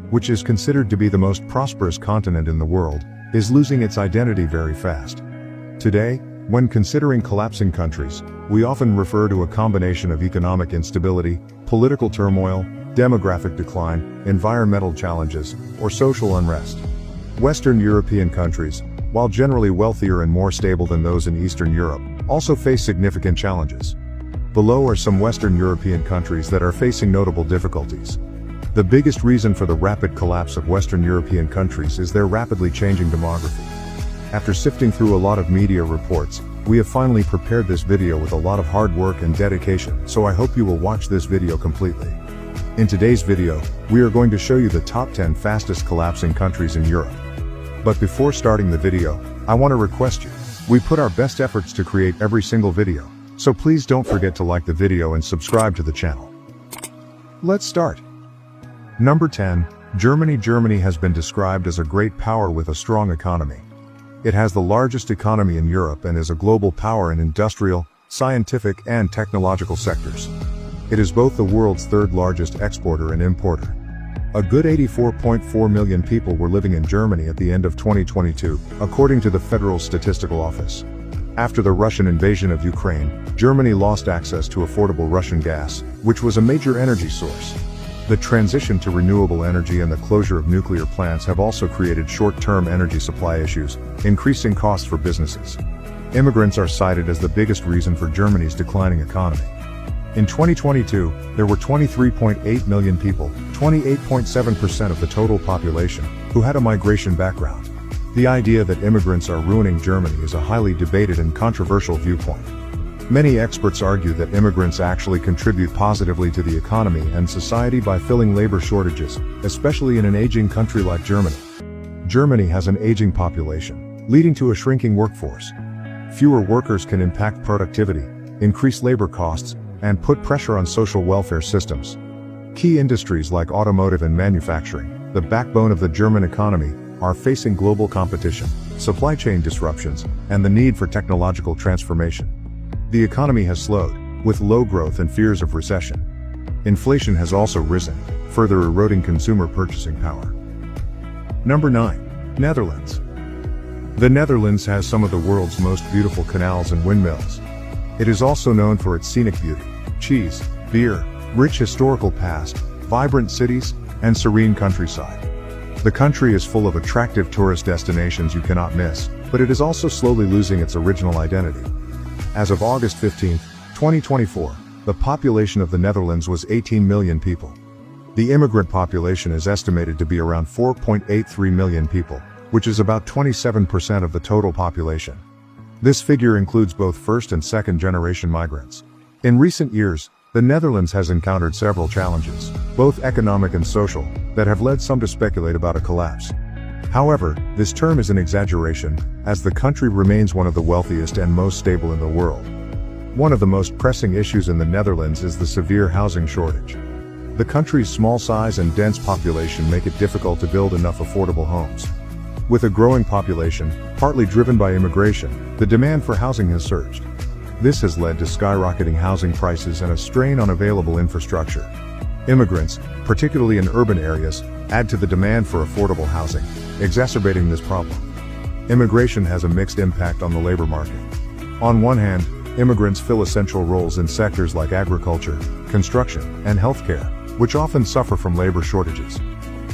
which is considered to be the most prosperous continent in the world, is losing its identity very fast. Today, when considering collapsing countries, we often refer to a combination of economic instability, political turmoil, demographic decline, environmental challenges, or social unrest. Western European countries, while generally wealthier and more stable than those in Eastern Europe, also face significant challenges. Below are some Western European countries that are facing notable difficulties. The biggest reason for the rapid collapse of Western European countries is their rapidly changing demography. After sifting through a lot of media reports, we have finally prepared this video with a lot of hard work and dedication, so I hope you will watch this video completely. In today's video, we are going to show you the top 10 fastest collapsing countries in Europe. But before starting the video, I want to request you. We put our best efforts to create every single video, so please don't forget to like the video and subscribe to the channel. Let's start. Number 10, Germany. Germany has been described as a great power with a strong economy. It has the largest economy in Europe and is a global power in industrial, scientific, and technological sectors. It is both the world's third largest exporter and importer. A good 84.4 million people were living in Germany at the end of 2022, according to the Federal Statistical Office. After the Russian invasion of Ukraine, Germany lost access to affordable Russian gas, which was a major energy source. The transition to renewable energy and the closure of nuclear plants have also created short-term energy supply issues, increasing costs for businesses. Immigrants are cited as the biggest reason for Germany's declining economy. In 2022, there were 23.8 million people, 28.7% of the total population, who had a migration background. The idea that immigrants are ruining Germany is a highly debated and controversial viewpoint. Many experts argue that immigrants actually contribute positively to the economy and society by filling labor shortages, especially in an aging country like Germany. Germany has an aging population, leading to a shrinking workforce. Fewer workers can impact productivity, increase labor costs, and put pressure on social welfare systems. Key industries like automotive and manufacturing, the backbone of the German economy, are facing global competition, supply chain disruptions, and the need for technological transformation. The economy has slowed, with low growth and fears of recession. Inflation has also risen, further eroding consumer purchasing power. Number 9. Netherlands. The Netherlands has some of the world's most beautiful canals and windmills. It is also known for its scenic beauty, cheese, beer, rich historical past, vibrant cities, and serene countryside. The country is full of attractive tourist destinations you cannot miss, but it is also slowly losing its original identity. As of August 15, 2024, the population of the Netherlands was 18 million people. The immigrant population is estimated to be around 4.83 million people, which is about 27% of the total population. This figure includes both first and second generation migrants. In recent years, the Netherlands has encountered several challenges, both economic and social, that have led some to speculate about a collapse. However, this term is an exaggeration, as the country remains one of the wealthiest and most stable in the world. One of the most pressing issues in the Netherlands is the severe housing shortage. The country's small size and dense population make it difficult to build enough affordable homes. With a growing population, partly driven by immigration, the demand for housing has surged. This has led to skyrocketing housing prices and a strain on available infrastructure. Immigrants, particularly in urban areas, add to the demand for affordable housing, exacerbating this problem. Immigration has a mixed impact on the labor market. On one hand, immigrants fill essential roles in sectors like agriculture, construction, and healthcare, which often suffer from labor shortages.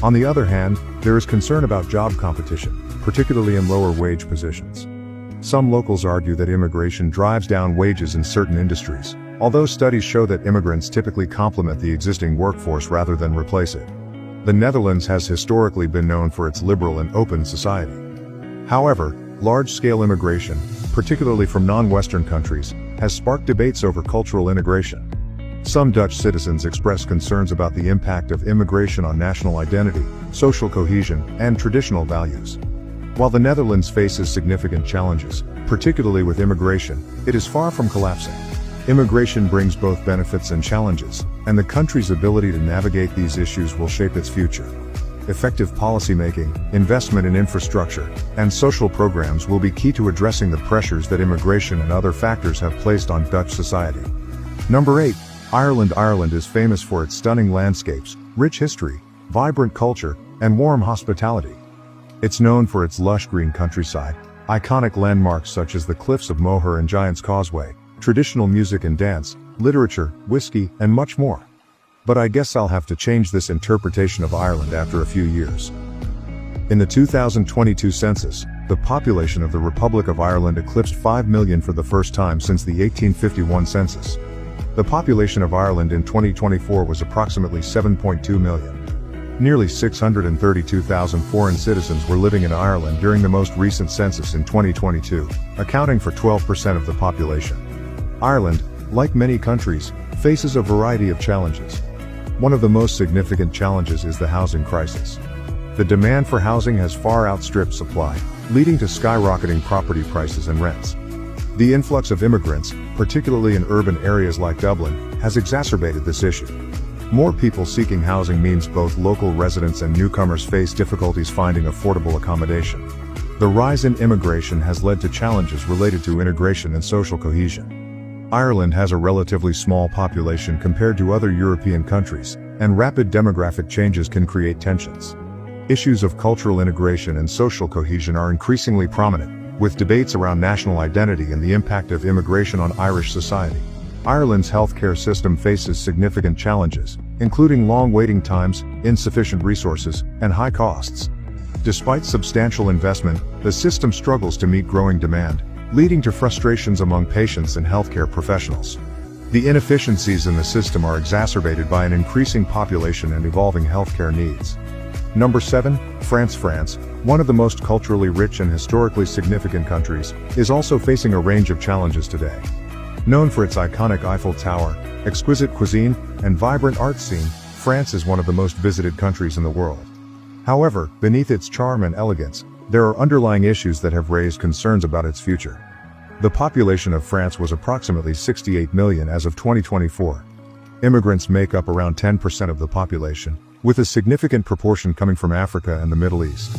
On the other hand, there is concern about job competition, particularly in lower wage positions. Some locals argue that immigration drives down wages in certain industries, although studies show that immigrants typically complement the existing workforce rather than replace it. The Netherlands has historically been known for its liberal and open society. However, large-scale immigration, particularly from non-Western countries, has sparked debates over cultural integration. Some Dutch citizens express concerns about the impact of immigration on national identity, social cohesion, and traditional values. While the Netherlands faces significant challenges, particularly with immigration, it is far from collapsing. Immigration brings both benefits and challenges, and the country's ability to navigate these issues will shape its future. Effective policymaking, investment in infrastructure, and social programs will be key to addressing the pressures that immigration and other factors have placed on Dutch society. Number 8. Ireland. Ireland is famous for its stunning landscapes, rich history, vibrant culture, and warm hospitality. It's known for its lush green countryside, iconic landmarks such as the Cliffs of Moher and Giant's Causeway, traditional music and dance, literature, whiskey, and much more. But I guess I'll have to change this interpretation of Ireland after a few years. In the 2022 census, the population of the Republic of Ireland eclipsed 5 million for the first time since the 1851 census. The population of Ireland in 2024 was approximately 7.2 million. Nearly 632,000 foreign citizens were living in Ireland during the most recent census in 2022, accounting for 12% of the population. Ireland, like many countries, faces a variety of challenges. One of the most significant challenges is the housing crisis. The demand for housing has far outstripped supply, leading to skyrocketing property prices and rents. The influx of immigrants, particularly in urban areas like Dublin, has exacerbated this issue. More people seeking housing means both local residents and newcomers face difficulties finding affordable accommodation. The rise in immigration has led to challenges related to integration and social cohesion. Ireland has a relatively small population compared to other European countries, and rapid demographic changes can create tensions. Issues of cultural integration and social cohesion are increasingly prominent, with debates around national identity and the impact of immigration on Irish society. Ireland's healthcare system faces significant challenges, including long waiting times, insufficient resources, and high costs. Despite substantial investment, the system struggles to meet growing demand, leading to frustrations among patients and healthcare professionals. The inefficiencies in the system are exacerbated by an increasing population and evolving healthcare needs. Number 7, France. France, one of the most culturally rich and historically significant countries, is also facing a range of challenges today. Known for its iconic Eiffel Tower, exquisite cuisine, and vibrant art scene, France is one of the most visited countries in the world. However, beneath its charm and elegance, there are underlying issues that have raised concerns about its future. The population of France was approximately 68 million as of 2024. Immigrants make up around 10% of the population, with a significant proportion coming from Africa and the Middle East.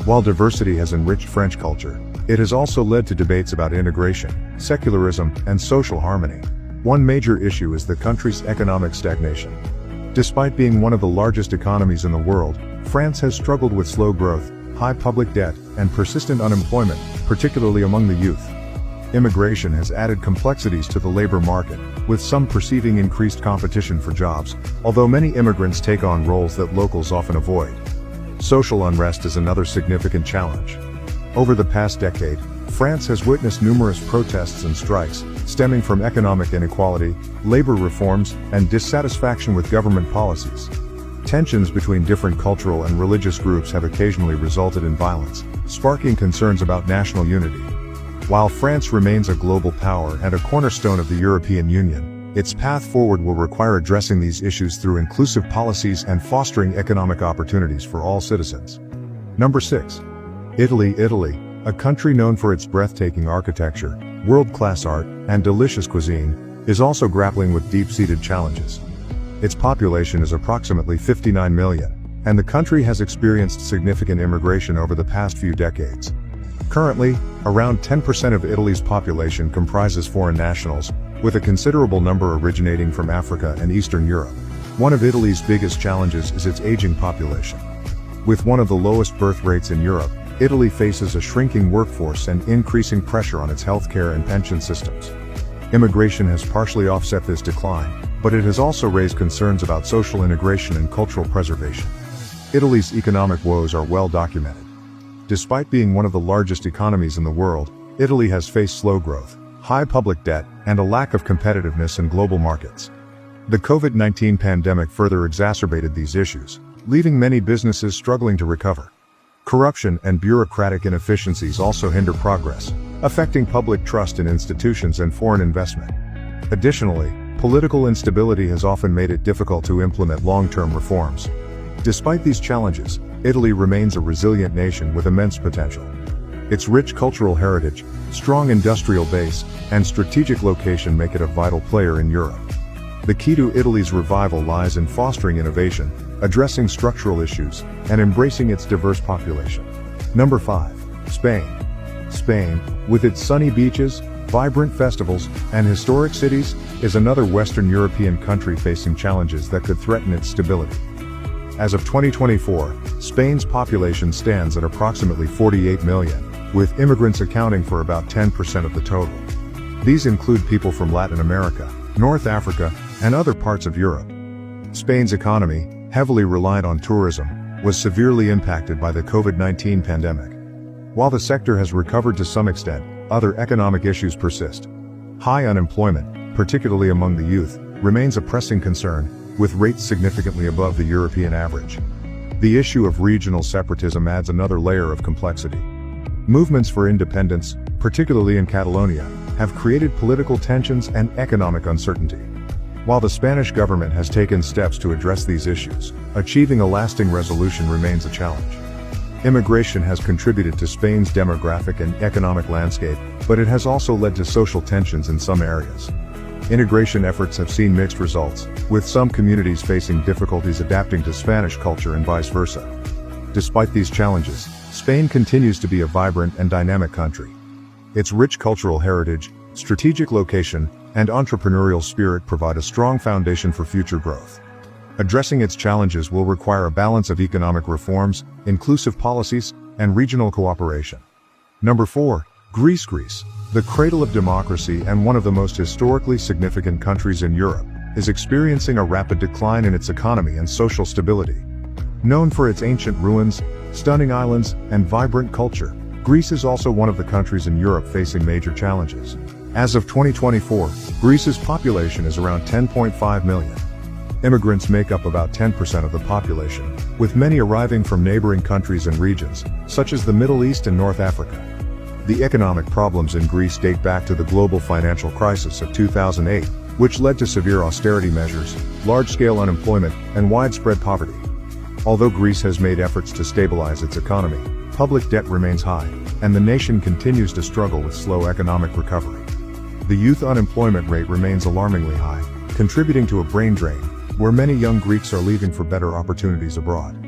While diversity has enriched French culture, it has also led to debates about integration, secularism, and social harmony. One major issue is the country's economic stagnation. Despite being one of the largest economies in the world, France has struggled with slow growth, high public debt, and persistent unemployment, particularly among the youth. Immigration has added complexities to the labor market, with some perceiving increased competition for jobs, although many immigrants take on roles that locals often avoid. Social unrest is another significant challenge. Over the past decade, France has witnessed numerous protests and strikes, stemming from economic inequality, labor reforms, and dissatisfaction with government policies. Tensions between different cultural and religious groups have occasionally resulted in violence, sparking concerns about national unity. While France remains a global power and a cornerstone of the European Union, its path forward will require addressing these issues through inclusive policies and fostering economic opportunities for all citizens. Number 6. Italy. Italy, a country known for its breathtaking architecture, world-class art, and delicious cuisine, is also grappling with deep-seated challenges. Its population is approximately 59 million, and the country has experienced significant immigration over the past few decades. Currently, around 10% of Italy's population comprises foreign nationals, with a considerable number originating from Africa and Eastern Europe. One of Italy's biggest challenges is its aging population. With one of the lowest birth rates in Europe, Italy faces a shrinking workforce and increasing pressure on its healthcare and pension systems. Immigration has partially offset this decline, but it has also raised concerns about social integration and cultural preservation. Italy's economic woes are well documented. Despite being one of the largest economies in the world, Italy has faced slow growth, high public debt, and a lack of competitiveness in global markets. The COVID-19 pandemic further exacerbated these issues, leaving many businesses struggling to recover. Corruption and bureaucratic inefficiencies also hinder progress, affecting public trust in institutions and foreign investment. Additionally, political instability has often made it difficult to implement long-term reforms. Despite these challenges, Italy remains a resilient nation with immense potential. Its rich cultural heritage, strong industrial base, and strategic location make it a vital player in Europe. The key to Italy's revival lies in fostering innovation, addressing structural issues, and embracing its diverse population. Number 5. Spain. Spain, with its sunny beaches, vibrant festivals, and historic cities, is another Western European country facing challenges that could threaten its stability. As of 2024, Spain's population stands at approximately 48 million, with immigrants accounting for about 10% of the total. These include people from Latin America, North Africa, and other parts of Europe. Spain's economy, heavily reliant on tourism, was severely impacted by the COVID-19 pandemic. While the sector has recovered to some extent, other economic issues persist. High unemployment, particularly among the youth, remains a pressing concern, with rates significantly above the European average. The issue of regional separatism adds another layer of complexity. Movements for independence, particularly in Catalonia, have created political tensions and economic uncertainty. While the Spanish government has taken steps to address these issues, achieving a lasting resolution remains a challenge. Immigration has contributed to Spain's demographic and economic landscape, but it has also led to social tensions in some areas. Integration efforts have seen mixed results, with some communities facing difficulties adapting to Spanish culture and vice versa. Despite these challenges, Spain continues to be a vibrant and dynamic country. Its rich cultural heritage, strategic location, and entrepreneurial spirit provide a strong foundation for future growth. Addressing its challenges will require a balance of economic reforms, inclusive policies, and regional cooperation. Number 4. Greece. Greece, the cradle of democracy and one of the most historically significant countries in Europe, is experiencing a rapid decline in its economy and social stability. Known for its ancient ruins, stunning islands, and vibrant culture, Greece is also one of the countries in Europe facing major challenges. As of 2024, Greece's population is around 10.5 million. Immigrants make up about 10% of the population, with many arriving from neighboring countries and regions, such as the Middle East and North Africa. The economic problems in Greece date back to the global financial crisis of 2008, which led to severe austerity measures, large-scale unemployment, and widespread poverty. Although Greece has made efforts to stabilize its economy, public debt remains high, and the nation continues to struggle with slow economic recovery. The youth unemployment rate remains alarmingly high, contributing to a brain drain, where many young Greeks are leaving for better opportunities abroad.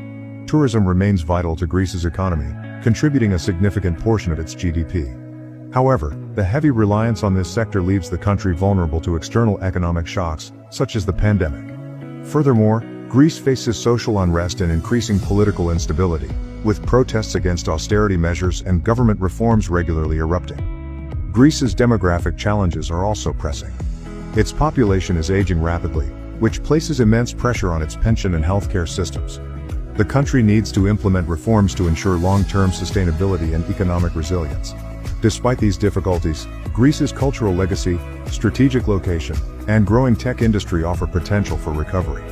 Tourism remains vital to Greece's economy, contributing a significant portion of its GDP. However, the heavy reliance on this sector leaves the country vulnerable to external economic shocks, such as the pandemic. Furthermore, Greece faces social unrest and increasing political instability, with protests against austerity measures and government reforms regularly erupting. Greece's demographic challenges are also pressing. Its population is aging rapidly, which places immense pressure on its pension and healthcare systems. The country needs to implement reforms to ensure long-term sustainability and economic resilience. Despite these difficulties, Greece's cultural legacy, strategic location, and growing tech industry offer potential for recovery.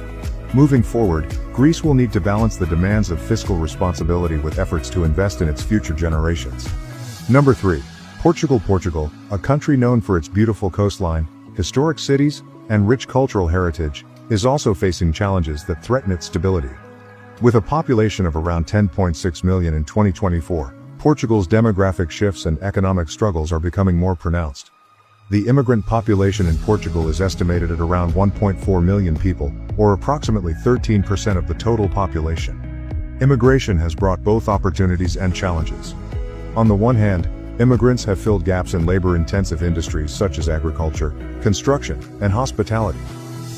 Moving forward, Greece will need to balance the demands of fiscal responsibility with efforts to invest in its future generations. Number 3. Portugal. Portugal, a country known for its beautiful coastline, historic cities, and rich cultural heritage, is also facing challenges that threaten its stability. With a population of around 10.6 million in 2024, Portugal's demographic shifts and economic struggles are becoming more pronounced. The immigrant population in Portugal is estimated at around 1.4 million people, or approximately 13% of the total population. Immigration has brought both opportunities and challenges. On the one hand, immigrants have filled gaps in labor-intensive industries such as agriculture, construction, and hospitality.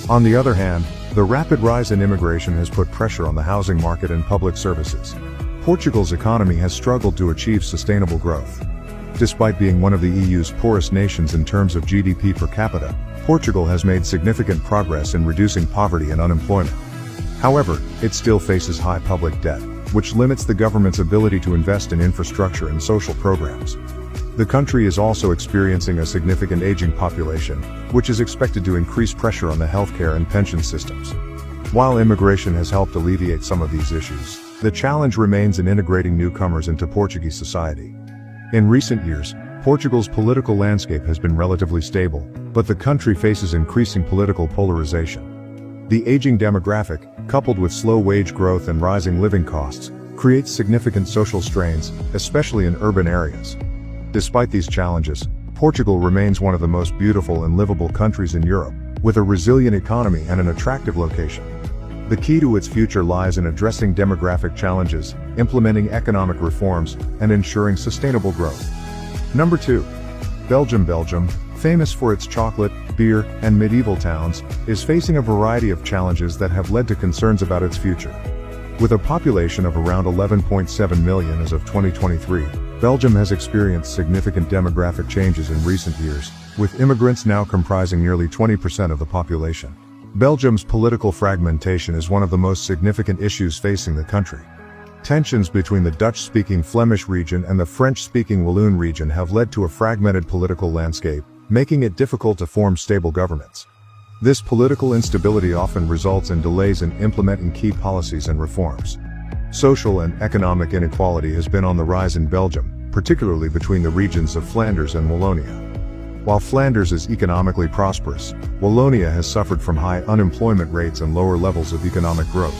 On the other hand, the rapid rise in immigration has put pressure on the housing market and public services. Portugal's economy has struggled to achieve sustainable growth. Despite being one of the EU's poorest nations in terms of GDP per capita, Portugal has made significant progress in reducing poverty and unemployment. However, it still faces high public debt, which limits the government's ability to invest in infrastructure and social programs. The country is also experiencing a significant aging population, which is expected to increase pressure on the healthcare and pension systems. While immigration has helped alleviate some of these issues, the challenge remains in integrating newcomers into Portuguese society. In recent years, Portugal's political landscape has been relatively stable, but the country faces increasing political polarization. The aging demographic, coupled with slow wage growth and rising living costs, creates significant social strains, especially in urban areas. Despite these challenges, Portugal remains one of the most beautiful and livable countries in Europe, with a resilient economy and an attractive location. The key to its future lies in addressing demographic challenges, implementing economic reforms, and ensuring sustainable growth. Number 2. Belgium. Belgium, famous for its chocolate, beer, and medieval towns, is facing a variety of challenges that have led to concerns about its future. With a population of around 11.7 million as of 2023, Belgium has experienced significant demographic changes in recent years, with immigrants now comprising nearly 20% of the population. Belgium's political fragmentation is one of the most significant issues facing the country. Tensions between the Dutch-speaking Flemish region and the French-speaking Walloon region have led to a fragmented political landscape, making it difficult to form stable governments. This political instability often results in delays in implementing key policies and reforms. Social and economic inequality has been on the rise in Belgium, particularly between the regions of Flanders and Wallonia. While Flanders is economically prosperous, Wallonia has suffered from high unemployment rates and lower levels of economic growth.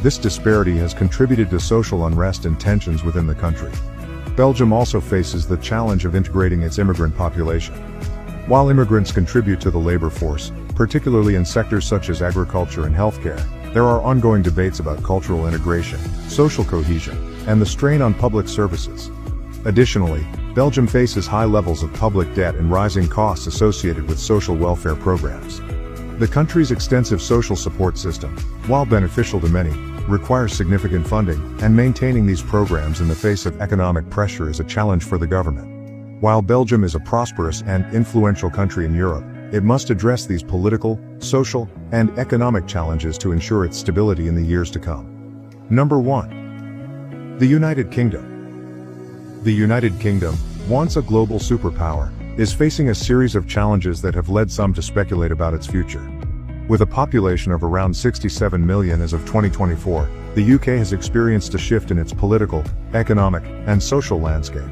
This disparity has contributed to social unrest and tensions within the country. Belgium also faces the challenge of integrating its immigrant population. While immigrants contribute to the labor force, particularly in sectors such as agriculture and healthcare, there are ongoing debates about cultural integration, social cohesion, and the strain on public services. Additionally, Belgium faces high levels of public debt and rising costs associated with social welfare programs. The country's extensive social support system, while beneficial to many, requires significant funding, and maintaining these programs in the face of economic pressure is a challenge for the government. While Belgium is a prosperous and influential country in Europe, it must address these political, social, and economic challenges to ensure its stability in the years to come. Number 1. The United Kingdom. The United Kingdom, once a global superpower, is facing a series of challenges that have led some to speculate about its future. With a population of around 67 million as of 2024, the UK has experienced a shift in its political, economic, and social landscape.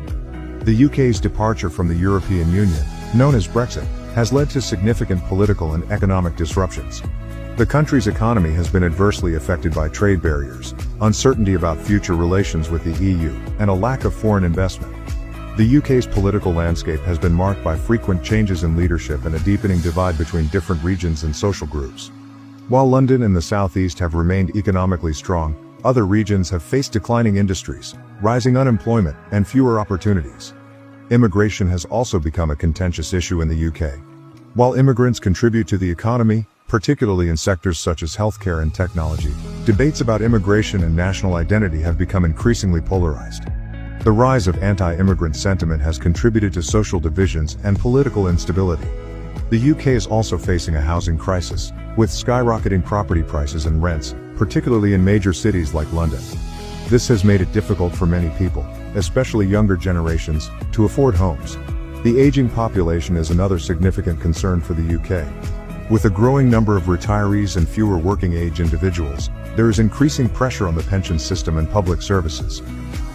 The UK's departure from the European Union, known as Brexit, has led to significant political and economic disruptions. The country's economy has been adversely affected by trade barriers, uncertainty about future relations with the EU, and a lack of foreign investment. The UK's political landscape has been marked by frequent changes in leadership and a deepening divide between different regions and social groups. While London and the South East have remained economically strong, other regions have faced declining industries, rising unemployment, and fewer opportunities. Immigration has also become a contentious issue in the UK. While immigrants contribute to the economy, particularly in sectors such as healthcare and technology, debates about immigration and national identity have become increasingly polarized. The rise of anti-immigrant sentiment has contributed to social divisions and political instability. The UK is also facing a housing crisis, with skyrocketing property prices and rents, particularly in major cities like London. This has made it difficult for many people, especially younger generations, to afford homes. The aging population is another significant concern for the UK. With a growing number of retirees and fewer working-age individuals, there is increasing pressure on the pension system and public services.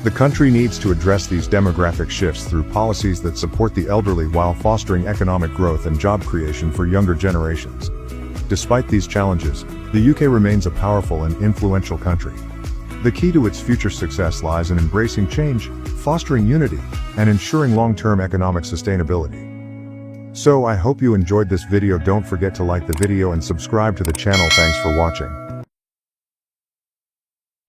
The country needs to address these demographic shifts through policies that support the elderly while fostering economic growth and job creation for younger generations. Despite these challenges, the UK remains a powerful and influential country. The key to its future success lies in embracing change, fostering unity, and ensuring long-term economic sustainability. So I hope you enjoyed this video. Don't forget to like the video and subscribe to the channel. Thanks for watching.